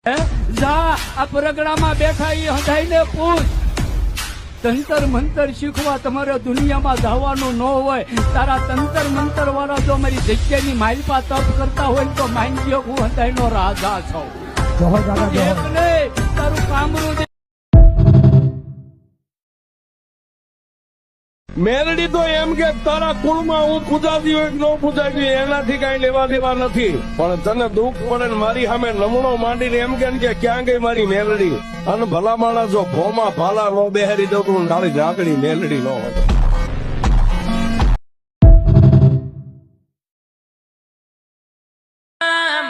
જા આ પરગડામાં બેઠા એ હંધાઈને પૂછ. તંતર મંતર શીખવા તમારે દુનિયામાં જવાનું ન હોય. તારા તંતર મંતર વાળા જો મારી જગ્યાની માલપા તપ કરતા હોય તો માનજો હું હંધાઈનો રાજા છું. એક નહીં તારું કામરું મેરડી તો એમ કે તારા કુળમાં હું પૂજાતી હોય કે ન પૂજાતી એનાથી કઈ લેવા દેવા નથી, પણ તને દુઃખ પડે ને મારી સામે નમણો માંડીને એમ કે ક્યાં ગઈ મારી મેરડી. અને ભલા માણસ જો ભોમાં ભાલા નો બેહારી દઉં તો તારી ઝાકડી મેરડી નો હોય.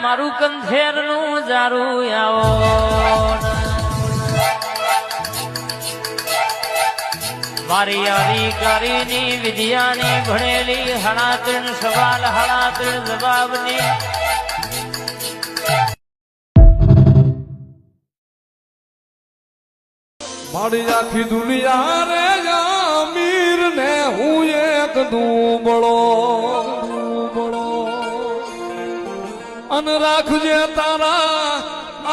મારું કંથેર નું જારું આવો મારી અધિકારીની વિદ્યાની ભણેલી હણાત્રણ સવાલ હણાત્રણ જવાબની મારી આખી દુનિયા રે અમીર ને હું એક દુબળો અને રાખજે તારા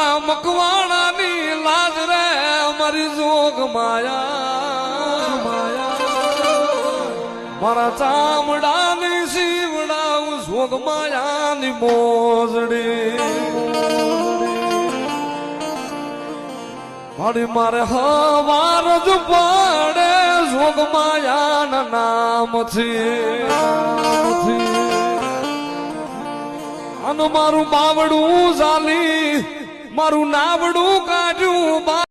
આ મકવાણાની લાજ રે મારી જોગ માયા મારા ચામડાની શીવડાવું જોગ માયાની મોજડી મારી મારે હવાર જ પડે જોગ માયાના નામથી અને મારું બાવડું ઝાલી મારું નાવડું કાઢ્યું.